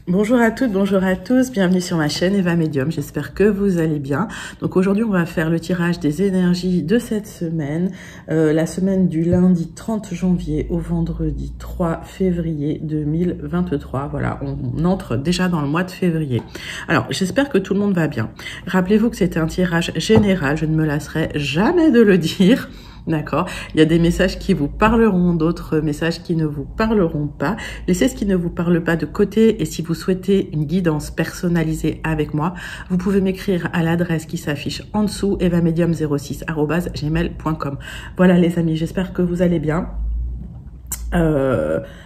Bonjour à toutes, bonjour à tous, bienvenue sur ma chaîne Eva Medium, j'espère que vous allez bien. Donc aujourd'hui on va faire le tirage des énergies de cette semaine, la semaine du lundi 30 janvier au vendredi 3 février 2023. Voilà, on entre déjà dans le mois de février. Alors j'espère que tout le monde va bien. Rappelez-vous que c'était un tirage général, je ne me lasserai jamais de le dire. D'accord. Il y a des messages qui vous parleront, d'autres messages qui ne vous parleront pas. Laissez ce qui ne vous parle pas de côté et si vous souhaitez une guidance personnalisée avec moi, vous pouvez m'écrire à l'adresse qui s'affiche en dessous, evamedium06@gmail.com. Voilà les amis, j'espère que vous allez bien.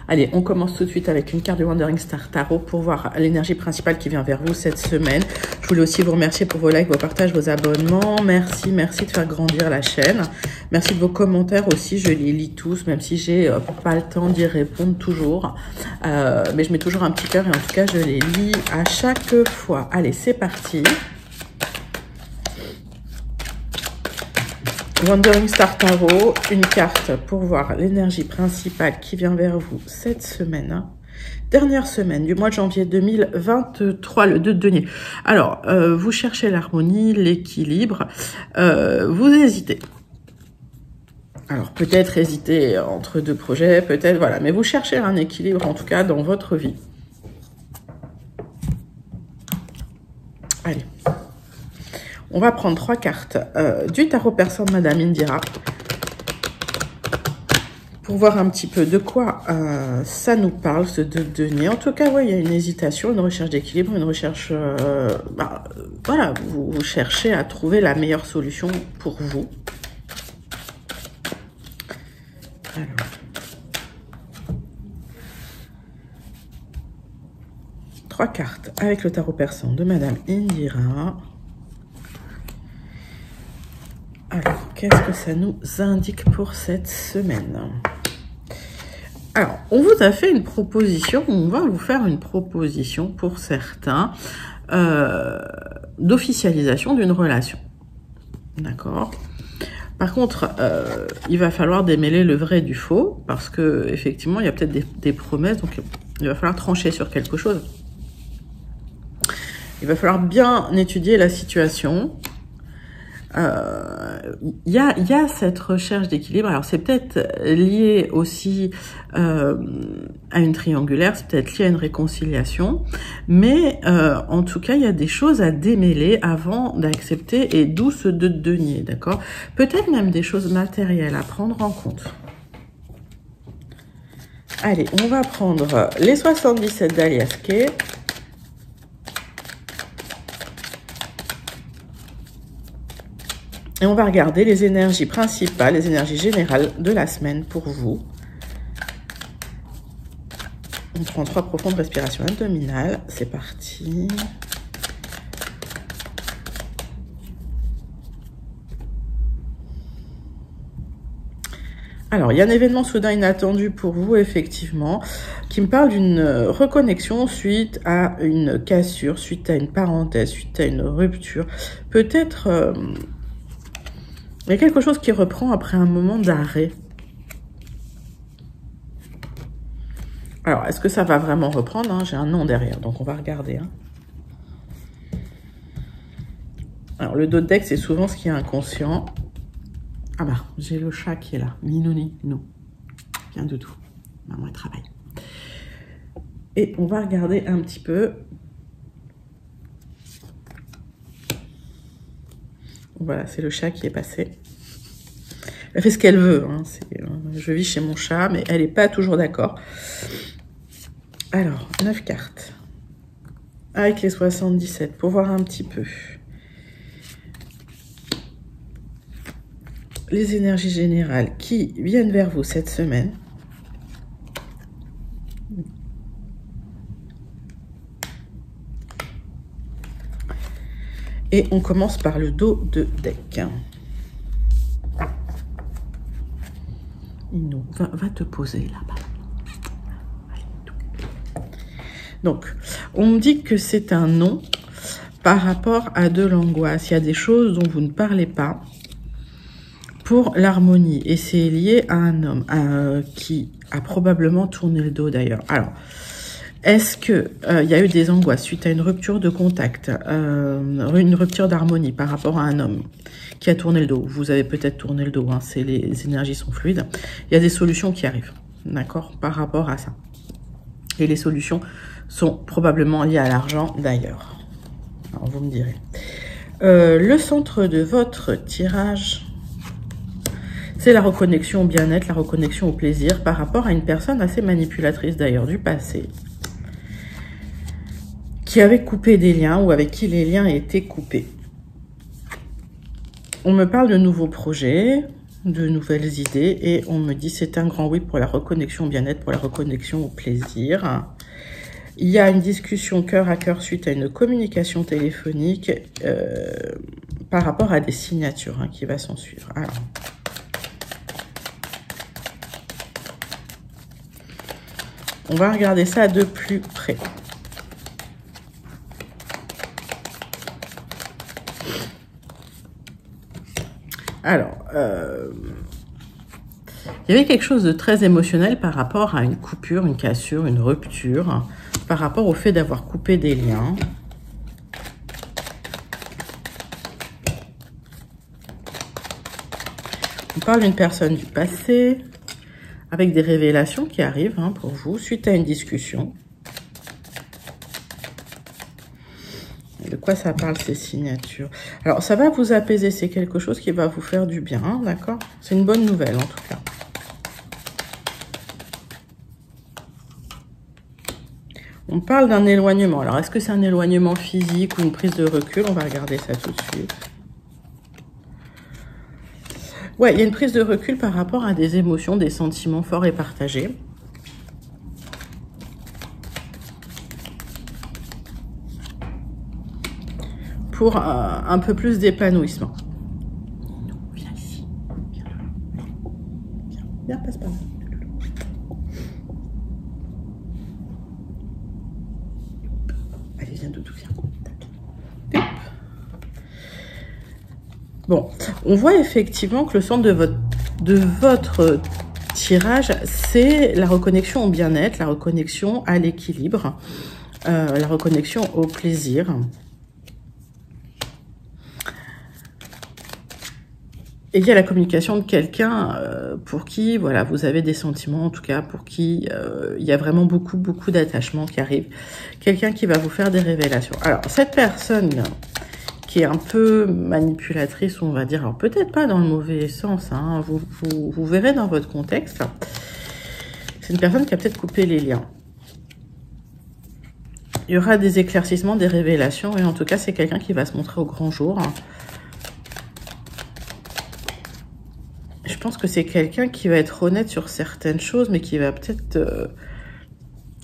Allez, on commence tout de suite avec une carte du Wandering Star Tarot pour voir l'énergie principale qui vient vers vous cette semaine. Je voulais aussi vous remercier pour vos likes, vos partages, vos abonnements. Merci de faire grandir la chaîne. Merci de vos commentaires aussi, je les lis tous, même si j'ai pas le temps d'y répondre toujours. Mais je mets toujours un petit cœur et en tout cas, je les lis à chaque fois. Allez, c'est parti. Wandering Star Tarot, une carte pour voir l'énergie principale qui vient vers vous cette semaine. Dernière semaine du mois de janvier 2023, le 2 de denier. Alors, vous cherchez l'harmonie, l'équilibre, vous hésitez. Alors, peut-être hésiter entre deux projets, peut-être, voilà. Mais vous cherchez un équilibre, en tout cas, dans votre vie. Allez. On va prendre 3 cartes du tarot persan de Madame Indira pour voir un petit peu de quoi ça nous parle, ce 2 de denier. En tout cas, ouais, il y a une hésitation, une recherche d'équilibre, une recherche... voilà, vous cherchez à trouver la meilleure solution pour vous. Alors... 3 cartes avec le tarot persan de Madame Indira. Alors, qu'est-ce que ça nous indique pour cette semaine? Alors, on vous a fait une proposition, on va vous faire une proposition pour certains d'officialisation d'une relation. D'accord? Par contre, il va falloir démêler le vrai du faux, parce que effectivement, il y a peut-être des promesses, donc il va falloir trancher sur quelque chose. Il va falloir bien étudier la situation. Il y a cette recherche d'équilibre. Alors c'est peut-être lié aussi à une triangulaire, c'est peut-être lié à une réconciliation, mais en tout cas il y a des choses à démêler avant d'accepter, et d'où ce 2 de denier, d'accord? Peut-être même des choses matérielles à prendre en compte. Allez, on va prendre les 77 d'Alias Kay. Et on va regarder les énergies principales, les énergies générales de la semaine pour vous. On prend 3 profondes respirations abdominales. C'est parti. Alors, il y a un événement soudain inattendu pour vous, effectivement, qui me parle d'une reconnexion suite à une cassure, suite à une parenthèse, suite à une rupture. Peut-être... il y a quelque chose qui reprend après un moment d'arrêt. Alors, est-ce que ça va vraiment reprendre, hein? J'ai un nom derrière, donc on va regarder. Hein. Alors, le dos de deck, c'est souvent ce qui est inconscient. Ah bah, j'ai le chat qui est là. Minoni, non. Rien du tout. Maman, elle travaille. Et on va regarder un petit peu. Voilà, c'est le chat qui est passé. Elle fait ce qu'elle veut. Hein. Je vis chez mon chat, mais elle n'est pas toujours d'accord. Alors, 9 cartes. Avec les 77, pour voir un petit peu. Les énergies générales qui viennent vers vous cette semaine. Et on commence par le dos de deck. Inou, va te poser là-bas. Donc, on me dit que c'est un non par rapport à de l'angoisse. Il y a des choses dont vous ne parlez pas pour l'harmonie. Et c'est lié à un homme qui a probablement tourné le dos d'ailleurs. Alors, Est-ce que il y a eu des angoisses suite à une rupture de contact, une rupture d'harmonie par rapport à un homme qui a tourné le dos? Vous avez peut-être tourné le dos, hein, les énergies sont fluides. Il y a des solutions qui arrivent, d'accord, par rapport à ça. Et les solutions sont probablement liées à l'argent d'ailleurs. Alors vous me direz. Le centre de votre tirage, c'est la reconnexion au bien-être, la reconnexion au plaisir par rapport à une personne assez manipulatrice d'ailleurs du passé, qui avait coupé des liens ou avec qui les liens étaient coupés. On me parle de nouveaux projets, de nouvelles idées et on me dit c'est un grand oui pour la reconnexion au bien-être, pour la reconnexion au plaisir. Il y a une discussion cœur à cœur suite à une communication téléphonique par rapport à des signatures qui va s'en suivre. Alors, on va regarder ça de plus près. Alors, il y avait quelque chose de très émotionnel par rapport à une coupure, une cassure, une rupture, par rapport au fait d'avoir coupé des liens. On parle d'une personne du passé, avec des révélations qui arrivent pour vous, suite à une discussion. De quoi ça parle, ces signatures? Alors, ça va vous apaiser, c'est quelque chose qui va vous faire du bien, d'accord? C'est une bonne nouvelle, en tout cas. On parle d'un éloignement. Alors, est-ce que c'est un éloignement physique ou une prise de recul? On va regarder ça tout de suite. Ouais, il y a une prise de recul par rapport à des émotions, des sentiments forts et partagés. Pour un peu plus d'épanouissement. Viens ici. Viens, viens, passe par là. Allez, viens, Doudou, viens. Bon, on voit effectivement que le centre de votre tirage, c'est la reconnexion au bien-être, la reconnexion à l'équilibre, la reconnexion au plaisir. Et il y a la communication de quelqu'un pour qui, voilà, vous avez des sentiments, en tout cas, pour qui il y a vraiment beaucoup d'attachement qui arrive. Quelqu'un qui va vous faire des révélations. Alors, cette personne qui est un peu manipulatrice, on va dire, alors peut-être pas dans le mauvais sens, hein, vous verrez dans votre contexte. C'est une personne qui a peut-être coupé les liens. Il y aura des éclaircissements, des révélations, et en tout cas, c'est quelqu'un qui va se montrer au grand jour. Je pense que c'est quelqu'un qui va être honnête sur certaines choses, mais qui va peut-être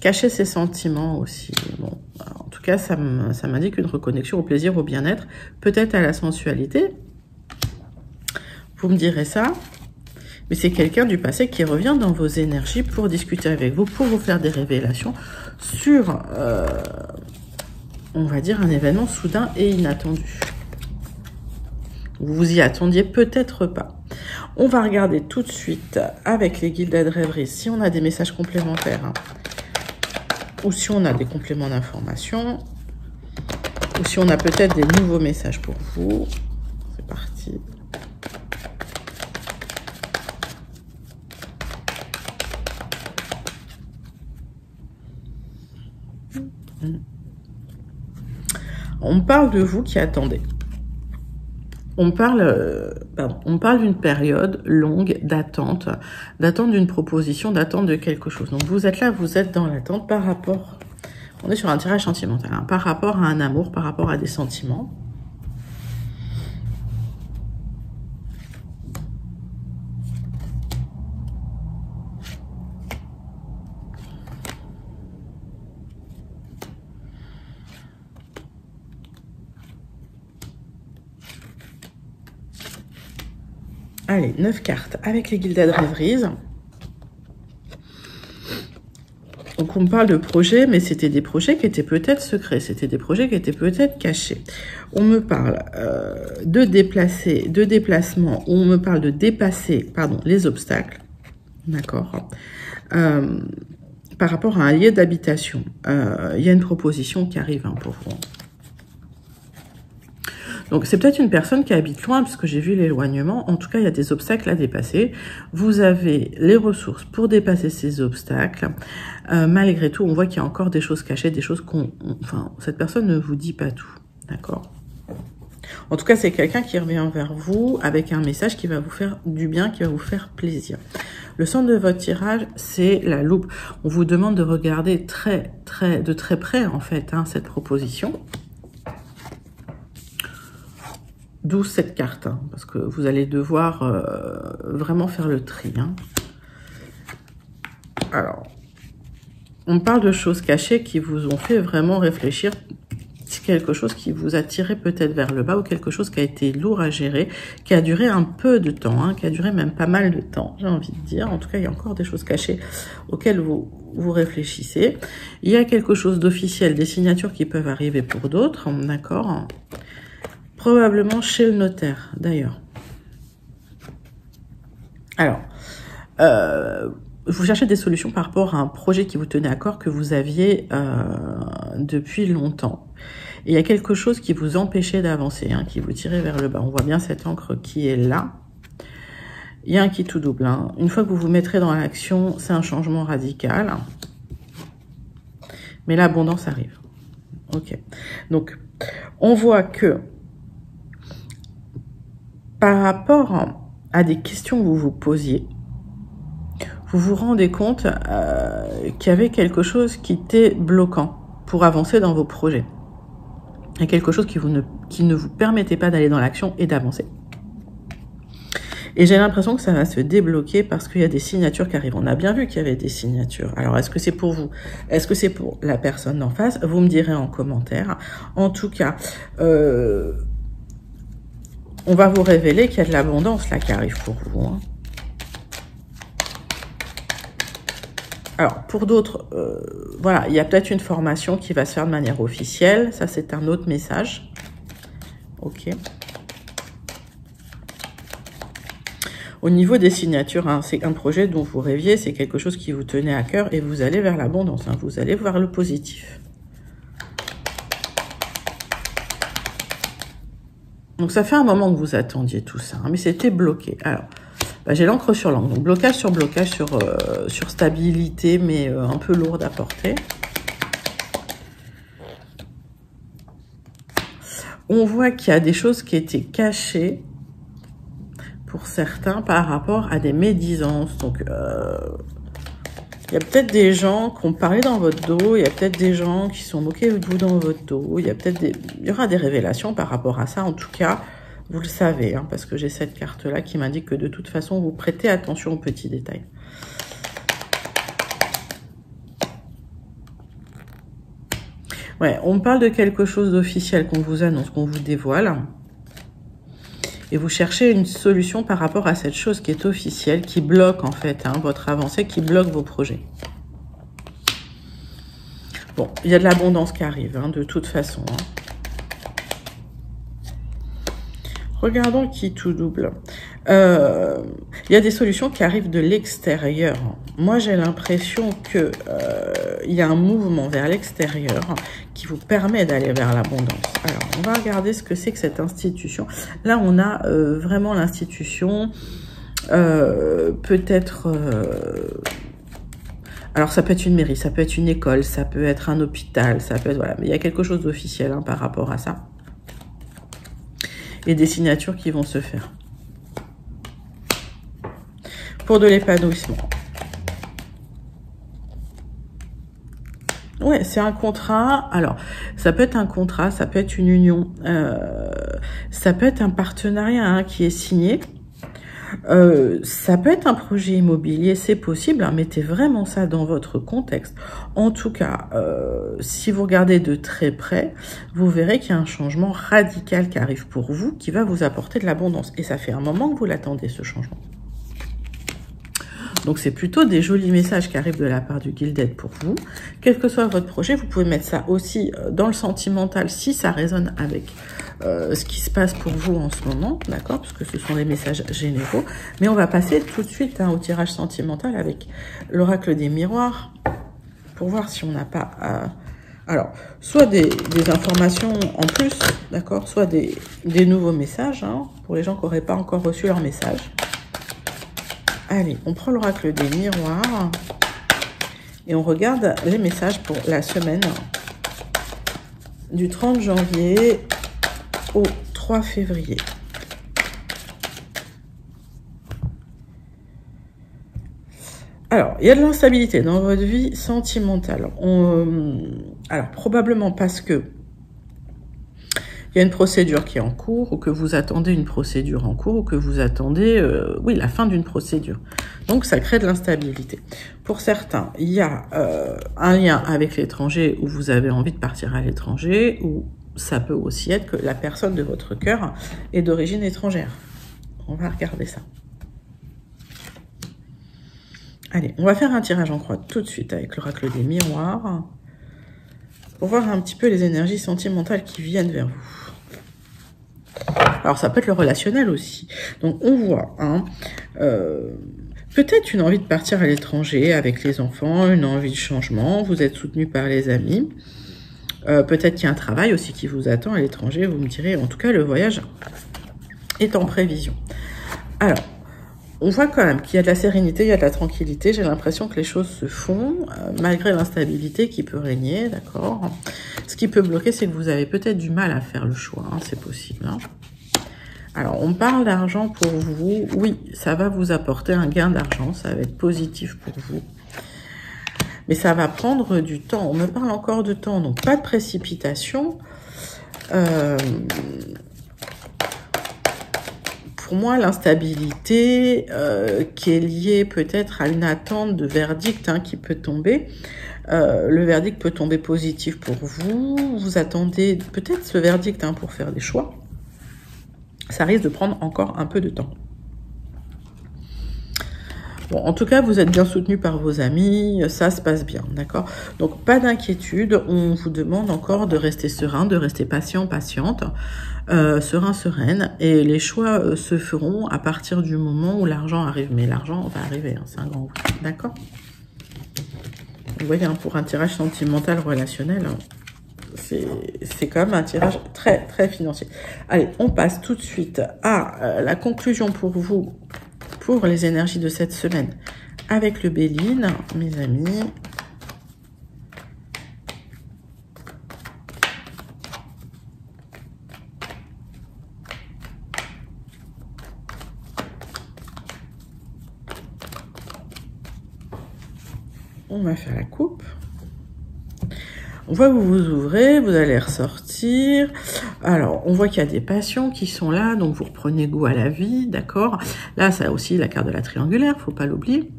cacher ses sentiments aussi. Bon, en tout cas, ça m'indique une reconnexion au plaisir, au bien-être, peut-être à la sensualité. Vous me direz ça. Mais c'est quelqu'un du passé qui revient dans vos énergies pour discuter avec vous, pour vous faire des révélations sur, on va dire, un événement soudain et inattendu. Vous vous y attendiez peut-être pas. On va regarder tout de suite avec les guildes de rêverie si on a des messages complémentaires ou si on a des compléments d'information ou si on a peut-être des nouveaux messages pour vous. C'est parti. On parle de vous qui attendez. On parle d'une période longue d'attente d'une proposition, d'attente de quelque chose. Donc vous êtes là, vous êtes dans l'attente par rapport, on est sur un tirage sentimental, par rapport à un amour, par rapport à des sentiments. Allez, 9 cartes avec les Gilded Rêveries. Donc on parle de projets, mais c'était des projets qui étaient peut-être secrets, c'était des projets qui étaient peut-être cachés. On me parle de déplacement, on me parle de dépasser, les obstacles, d'accord, par rapport à un lieu d'habitation. Il y a une proposition qui arrive hein, pour vous. Donc, c'est peut-être une personne qui habite loin, puisque j'ai vu l'éloignement. En tout cas, il y a des obstacles à dépasser. Vous avez les ressources pour dépasser ces obstacles. Malgré tout, on voit qu'il y a encore des choses cachées, des choses enfin, cette personne ne vous dit pas tout. D'accord ? En tout cas, c'est quelqu'un qui revient vers vous avec un message qui va vous faire du bien, qui va vous faire plaisir. Le centre de votre tirage, c'est la loupe. On vous demande de regarder de très près, en fait, hein, cette proposition. D'où cette carte, hein, parce que vous allez devoir vraiment faire le tri. Hein. Alors, on parle de choses cachées qui vous ont fait vraiment réfléchir. C'est quelque chose qui vous a tiré peut-être vers le bas ou quelque chose qui a été lourd à gérer, qui a duré un peu de temps, hein, qui a duré même pas mal de temps, j'ai envie de dire. En tout cas, il y a encore des choses cachées auxquelles vous réfléchissez. Il y a quelque chose d'officiel, des signatures qui peuvent arriver pour d'autres, d'accord ? Probablement chez le notaire, d'ailleurs. Alors, vous cherchez des solutions par rapport à un projet qui vous tenait à cœur, que vous aviez depuis longtemps. Et il y a quelque chose qui vous empêchait d'avancer, hein, qui vous tirait vers le bas. On voit bien cette encre qui est là. Il y a un qui tout double. Hein. Une fois que vous vous mettrez dans l'action, c'est un changement radical. Mais l'abondance arrive. Ok. Donc, on voit que par rapport à des questions que vous vous posiez, vous vous rendez compte qu'il y avait quelque chose qui était bloquant pour avancer dans vos projets. Il y a quelque chose qui ne vous permettait pas d'aller dans l'action et d'avancer. Et j'ai l'impression que ça va se débloquer parce qu'il y a des signatures qui arrivent. On a bien vu qu'il y avait des signatures. Alors, est-ce que c'est pour vous? Est-ce que c'est pour la personne d'en face? Vous me direz en commentaire. En tout cas, on va vous révéler qu'il y a de l'abondance là qui arrive pour vous. Hein. Alors, pour d'autres, voilà, il y a peut-être une formation qui va se faire de manière officielle. Ça, c'est un autre message. Ok. Au niveau des signatures, hein, c'est un projet dont vous rêviez, c'est quelque chose qui vous tenait à cœur et vous allez vers l'abondance, hein, vous allez vers le positif. Donc, ça fait un moment que vous attendiez tout ça, hein, mais c'était bloqué. Alors, bah, j'ai l'encre sur l'encre, donc blocage sur stabilité, mais un peu lourde à porter. On voit qu'il y a des choses qui étaient cachées pour certains par rapport à des médisances. Donc, il y a peut-être des gens qui ont parlé dans votre dos, il y a peut-être des gens qui sont moqués de vous dans votre dos, il y aura des révélations par rapport à ça. En tout cas, vous le savez, hein, parce que j'ai cette carte-là qui m'indique que de toute façon, vous prêtez attention aux petits détails. Ouais, on parle de quelque chose d'officiel qu'on vous annonce, qu'on vous dévoile. Et vous cherchez une solution par rapport à cette chose qui est officielle, qui bloque en fait hein, votre avancée, qui bloque vos projets. Bon, il y a de l'abondance qui arrive, hein, de toute façon. Hein. Regardons qui tout double. Il y a des solutions qui arrivent de l'extérieur. Moi, j'ai l'impression que il y a un mouvement vers l'extérieur qui vous permet d'aller vers l'abondance. Alors, on va regarder ce que c'est que cette institution. Là, on a vraiment l'institution, peut-être... alors, ça peut être une mairie, ça peut être une école, ça peut être un hôpital, ça peut être... Voilà, mais il y a quelque chose d'officiel hein, par rapport à ça. Et des signatures qui vont se faire. Pour de l'épanouissement. Ouais, c'est un contrat. Alors, ça peut être un contrat, ça peut être une union, ça peut être un partenariat hein, qui est signé. Ça peut être un projet immobilier, c'est possible. Hein, mettez vraiment ça dans votre contexte. En tout cas, si vous regardez de très près, vous verrez qu'il y a un changement radical qui arrive pour vous, qui va vous apporter de l'abondance. Et ça fait un moment que vous l'attendez, ce changement. Donc, c'est plutôt des jolis messages qui arrivent de la part du Gilded pour vous. Quel que soit votre projet, vous pouvez mettre ça aussi dans le sentimental si ça résonne avec ce qui se passe pour vous en ce moment, d'accord? Parce que ce sont des messages généraux. Mais on va passer tout de suite hein, au tirage sentimental avec l'oracle des miroirs. pour voir si on n'a pas... alors, soit des informations en plus, d'accord, soit des nouveaux messages, hein, pour les gens qui n'auraient pas encore reçu leur message. Allez, on prend l'oracle des miroirs et on regarde les messages pour la semaine du 30 janvier au 3 février. Alors, il y a de l'instabilité dans votre vie sentimentale. Alors, probablement parce que il y a une procédure qui est en cours, ou que vous attendez une procédure en cours, ou que vous attendez, oui, la fin d'une procédure. Donc, ça crée de l'instabilité. Pour certains, il y a un lien avec l'étranger, où vous avez envie de partir à l'étranger, ou ça peut aussi être que la personne de votre cœur est d'origine étrangère. On va regarder ça. Allez, on va faire un tirage en croix tout de suite avec l'oracle des miroirs pour voir un petit peu les énergies sentimentales qui viennent vers vous. Alors, ça peut être le relationnel aussi. Donc, on voit, hein, peut-être une envie de partir à l'étranger avec les enfants, une envie de changement, vous êtes soutenu par les amis. Peut-être qu'il y a un travail aussi qui vous attend à l'étranger, vous me direz. En tout cas, le voyage est en prévision. Alors, on voit quand même qu'il y a de la sérénité, il y a de la tranquillité. J'ai l'impression que les choses se font, malgré l'instabilité qui peut régner, d'accord. Ce qui peut bloquer, c'est que vous avez peut-être du mal à faire le choix, hein, c'est possible. Hein. Alors, on parle d'argent pour vous. Oui, ça va vous apporter un gain d'argent, ça va être positif pour vous. Mais ça va prendre du temps. On me parle encore de temps, donc pas de précipitation. Pour moi, l'instabilité qui est liée peut-être à une attente de verdict hein, qui peut tomber. Le verdict peut tomber positif pour vous. Vous attendez peut-être ce verdict hein, pour faire des choix. Ça risque de prendre encore un peu de temps. Bon, en tout cas, vous êtes bien soutenu par vos amis, ça se passe bien, d'accord? Donc, pas d'inquiétude, on vous demande encore de rester serein, de rester patient, patiente, serein, sereine, et les choix se feront à partir du moment où l'argent arrive. Mais l'argent va arriver, hein, c'est un grand oui, d'accord? Vous voyez, hein, pour un tirage sentimental relationnel, hein, c'est quand même un tirage très, très financier. Allez, on passe tout de suite à la conclusion pour vous, pour les énergies de cette semaine avec le Béline, mes amis. On va faire la coupe. On voit que vous vous ouvrez, vous allez ressortir. Alors, on voit qu'il y a des passions qui sont là, donc vous reprenez goût à la vie, d'accord? Là, ça a aussi la carte de la triangulaire, faut pas l'oublier.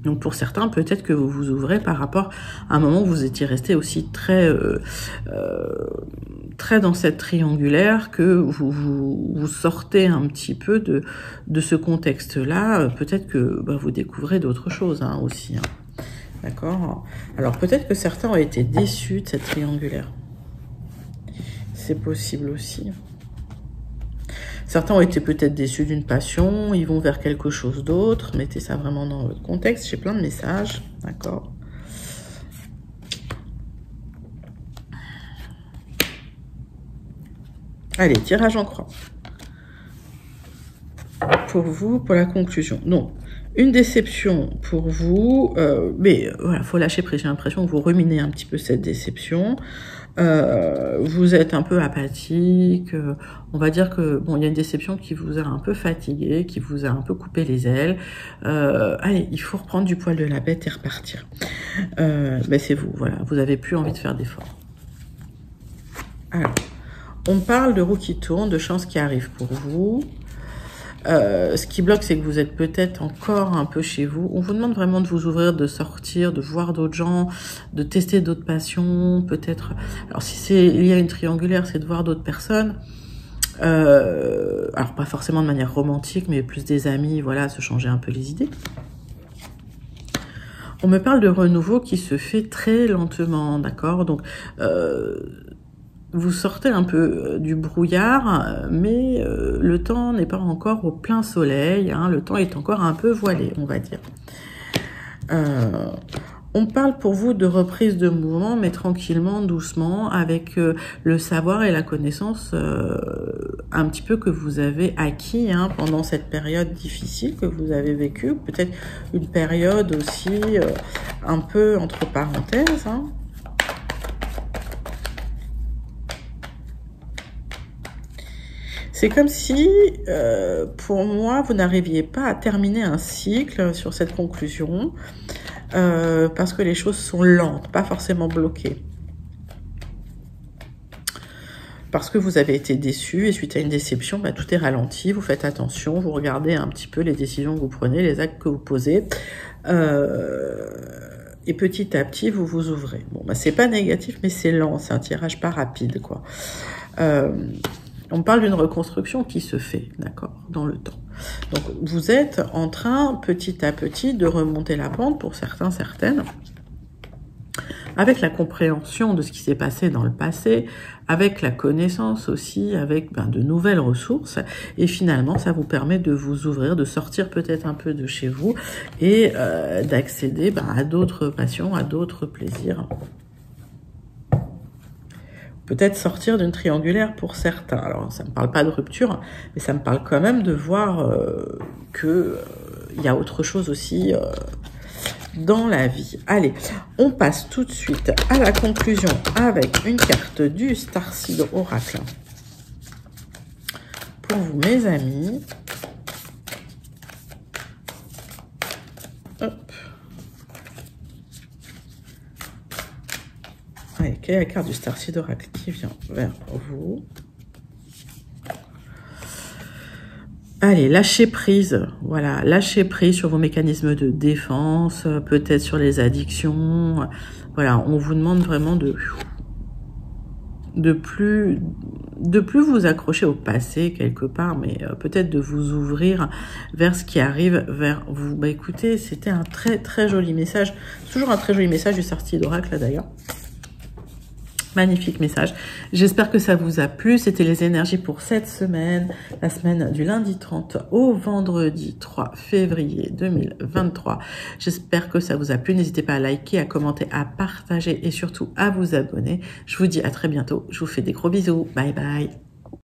Donc, pour certains, peut-être que vous vous ouvrez par rapport à un moment où vous étiez resté aussi très dans cette triangulaire, que vous sortez un petit peu de ce contexte-là. Peut-être que vous découvrez d'autres choses hein, aussi, hein. D'accord. Alors, peut-être que certains ont été déçus de cette triangulaire. C'est possible aussi. Certains ont été peut-être déçus d'une passion. Ils vont vers quelque chose d'autre. Mettez ça vraiment dans votre contexte. J'ai plein de messages. D'accord. Allez, tirage en croix. Pour vous, pour la conclusion. Donc, une déception pour vous, mais voilà, faut lâcher prise. J'ai l'impression que vous ruminez un petit peu cette déception. Vous êtes un peu apathique. On va dire que bon, il y a une déception qui vous a un peu fatigué, qui vous a un peu coupé les ailes. Allez, il faut reprendre du poil de la bête et repartir. Ben c'est vous, voilà. Vous avez plus envie de faire d'efforts. Alors, on parle de roue qui tourne, de chance qui arrive pour vous. Ce qui bloque, c'est que vous êtes peut-être encore un peu chez vous. On vous demande vraiment de vous ouvrir, de sortir, de voir d'autres gens, de tester d'autres passions, peut-être. Alors, si c'est lié à une triangulaire, c'est de voir d'autres personnes. Alors, pas forcément de manière romantique, mais plus des amis, voilà, se changer un peu les idées. On me parle de renouveau qui se fait très lentement, d'accord? Donc, vous sortez un peu du brouillard, mais le temps n'est pas encore au plein soleil, hein, le temps est encore un peu voilé, on va dire. On parle pour vous de reprise de mouvement, mais tranquillement, doucement, avec le savoir et la connaissance un petit peu que vous avez acquis pendant cette période difficile que vous avez vécue. Peut-être une période aussi un peu entre parenthèses. C'est comme si, pour moi, vous n'arriviez pas à terminer un cycle sur cette conclusion. Parce que les choses sont lentes, pas forcément bloquées. Parce que vous avez été déçu et suite à une déception, tout est ralenti, vous faites attention, vous regardez un petit peu les décisions que vous prenez, les actes que vous posez, et petit à petit, vous vous ouvrez. Bon, c'est pas négatif, mais c'est lent, c'est un tirage pas rapide, quoi. On parle d'une reconstruction qui se fait, d'accord, dans le temps. Donc, vous êtes en train, petit à petit, de remonter la pente, pour certains, certaines, avec la compréhension de ce qui s'est passé dans le passé, avec la connaissance aussi, avec de nouvelles ressources, et finalement, ça vous permet de vous ouvrir, de sortir peut-être un peu de chez vous, et d'accéder à d'autres passions, à d'autres plaisirs. Peut-être sortir d'une triangulaire pour certains. Alors, ça ne me parle pas de rupture, mais ça me parle quand même de voir que il y a autre chose aussi dans la vie. Allez, on passe tout de suite à la conclusion avec une carte du Starseed Oracle. Pour vous, mes amis. Hop. Allez, quelle est la carte du Starseed Oracle qui vient vers vous? Allez, lâcher prise. Voilà, lâcher prise sur vos mécanismes de défense, peut-être sur les addictions. Voilà, on vous demande vraiment de plus vous accrocher au passé quelque part, mais peut-être de vous ouvrir vers ce qui arrive vers vous. Écoutez, c'était un très très joli message. C'est toujours un très joli message du Starseed Oracle d'ailleurs. Magnifique message. J'espère que ça vous a plu. C'était les énergies pour cette semaine, la semaine du lundi 30 au vendredi 3 février 2023. J'espère que ça vous a plu. N'hésitez pas à liker, à commenter, à partager et surtout à vous abonner. Je vous dis à très bientôt. Je vous fais des gros bisous. Bye bye.